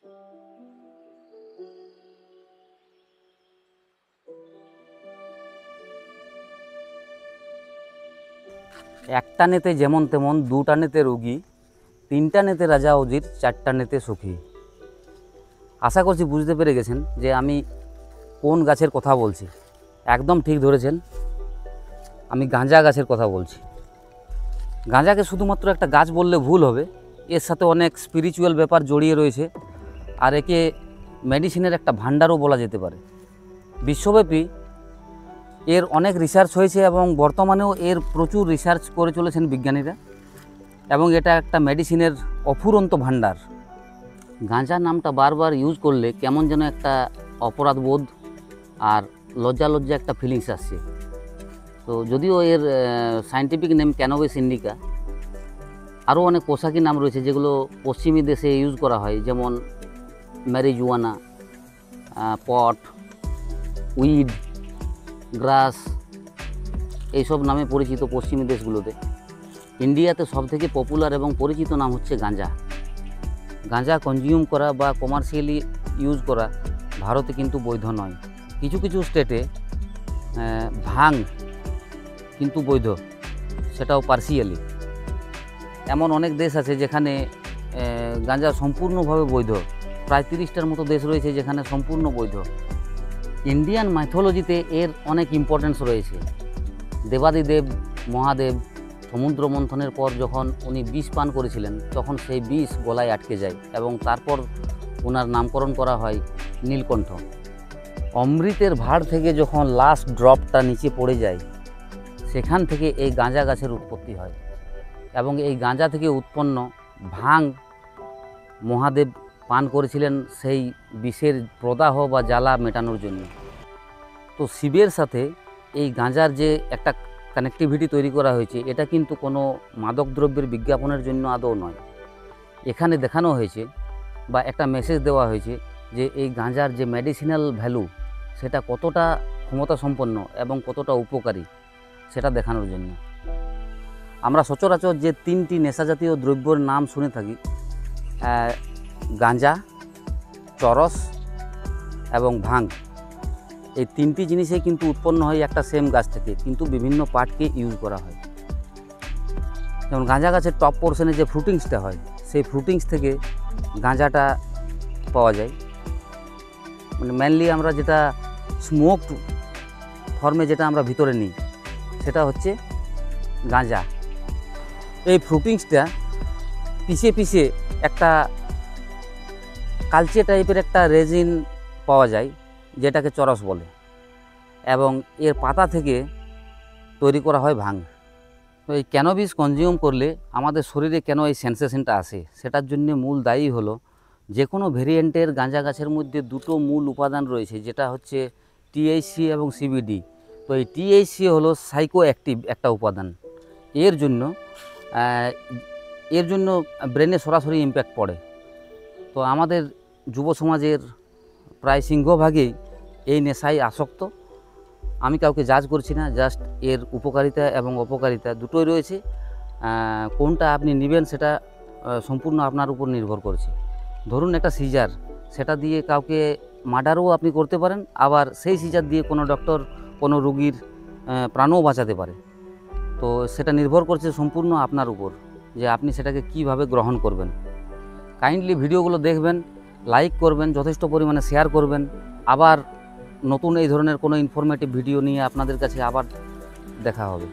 একটা নেতে যেমন তেমন, দুটা নেতে রোগী, তিনটা নেতে রাজা উজির, চারটা নেতে সুখী। আশা করছি বুঝতে পেরে গেছেন যে আমি কোন গাছের কথা বলছি। একদম ঠিক ধরেছেন, আমি গাঁজা গাছের কথা বলছি। গাঁজাকে শুধুমাত্র একটা গাছ বললে ভুল হবে, এর সাথে অনেক স্পিরিচুয়াল ব্যাপার জড়িয়ে রয়েছে, আর একে মেডিসিনের একটা ভাণ্ডারও বলা যেতে পারে। বিশ্বব্যাপী এর অনেক রিসার্চ হয়েছে এবং বর্তমানেও এর প্রচুর রিসার্চ করে চলেছেন বিজ্ঞানীরা, এবং এটা একটা মেডিসিনের অফুরন্ত ভাণ্ডার। গাঁজা নামটা বারবার ইউজ করলে কেমন যেন একটা অপরাধবোধ আর লজ্জা লজ্জা একটা ফিলিংস আসছে। তো যদিও এর সায়েন্টিফিক নেম ক্যানাবিস ইন্ডিকা, আরও অনেক পোশাকি নাম রয়েছে যেগুলো পশ্চিমী দেশে ইউজ করা হয়, যেমন ম্যারিজুয়ানা, পট, উইড, গ্রাস, এইসব নামে পরিচিত পশ্চিমী দেশগুলোতে। ইন্ডিয়াতে সবথেকে পপুলার এবং পরিচিত নাম হচ্ছে গাঁজা। গাঁজা কনজিউম করা বা কমার্শিয়ালি ইউজ করা ভারতে কিন্তু বৈধ নয়। কিছু কিছু স্টেটে ভাং কিন্তু বৈধ, সেটাও পার্সিয়ালি। এমন অনেক দেশ আছে যেখানে গাঁজা সম্পূর্ণভাবে বৈধ। প্রায় 30টার মতো দেশ রয়েছে যেখানে সম্পূর্ণ বৈধ। ইন্ডিয়ান মাইথোলজিতে এর অনেক ইম্পর্টেন্স রয়েছে। দেবাদিদেব মহাদেব সমুদ্র মন্থনের পর যখন উনি বিষ পান করেছিলেন, তখন সেই বিষ গলায় আটকে যায় এবং তারপর ওনার নামকরণ করা হয় নীলকণ্ঠ। অমৃতের ভাঁড় থেকে যখন লাস্ট ড্রপটা নিচে পড়ে যায়, সেখান থেকে এই গাঁজা গাছের উৎপত্তি হয়, এবং এই গাঁজা থেকে উৎপন্ন ভাং মহাদেব পান করেছিলেন সেই বিষের প্রদাহ বা জ্বালা মেটানোর জন্য। তো শিবের সাথে এই গাঁজার যে একটা কানেক্টিভিটি তৈরি করা হয়েছে, এটা কিন্তু কোনো মাদক দ্রব্যের বিজ্ঞাপনের জন্য আদৌ নয়। এখানে দেখানো হয়েছে বা একটা মেসেজ দেওয়া হয়েছে যে এই গাঁজার যে মেডিসিনাল ভ্যালু, সেটা কতটা ক্ষমতা সম্পন্ন এবং কতটা উপকারী, সেটা দেখানোর জন্য। আমরা সচরাচর যে 3টি নেশাজাতীয় দ্রব্যের নাম শুনে থাকি, গাঁজা, চরস এবং ভাং, এই 3টি জিনিসই কিন্তু উৎপন্ন হয় একটা সেম গাছ থেকে, কিন্তু বিভিন্ন পার্টকে ইউজ করা হয়। যেমন গাঁজা গাছের টপ পোর্শনে যে ফ্রুটিংসটা হয়, সেই ফ্রুটিংস থেকে গাঁজাটা পাওয়া যায়। মানে মেনলি আমরা যেটা স্মোকড ফর্মে যেটা আমরা ভিতরে নিই, সেটা হচ্ছে গাঁজা। এই ফ্রুটিংসটা পিষে পিষে একটা কালচে টাইপের একটা রেজিন পাওয়া যায়, যেটাকে চরস বলে, এবং এর পাতা থেকে তৈরি করা হয় ভাং। তো এই ক্যানাবিস কনজিউম করলে আমাদের শরীরে কেন এই সেন্সেশনটা আসে, সেটার জন্য মূল দায়ী হলো যে কোনো ভেরিয়েন্টের গাঁজা গাছের মধ্যে দুটো মূল উপাদান রয়েছে, যেটা হচ্ছে টিএইচসি এবং সিবিডি। তো এই টিএইচসি হলো সাইকো অ্যাক্টিভ একটা উপাদান। এর জন্য ব্রেনে সরাসরি ইম্প্যাক্ট পড়ে। তো আমাদের যুব সমাজের প্রায় সিংহভাগেই এই নেশায় আসক্ত। আমি কাউকে জাজ করছি না, জাস্ট এর উপকারিতা এবং অপকারিতা দুটোই রয়েছে। কোনটা আপনি নেবেন সেটা সম্পূর্ণ আপনার উপর নির্ভর করছে। ধরুন একটা সিজার, সেটা দিয়ে কাউকে মার্ডারও আপনি করতে পারেন, আবার সেই সিজার দিয়ে কোনো ডক্টর কোনো রোগীর প্রাণও বাঁচাতে পারে। তো সেটা নির্ভর করছে সম্পূর্ণ আপনার উপর, যে আপনি সেটাকে কিভাবে গ্রহণ করবেন। কাইন্ডলি ভিডিওগুলো দেখবেন, লাইক করবেন, যথেষ্ট পরিমাণে শেয়ার করবেন। আবার নতুন এই ধরনের কোনো ইনফরমেটিভ ভিডিও নিয়ে আপনাদের কাছে আবার দেখা হবে।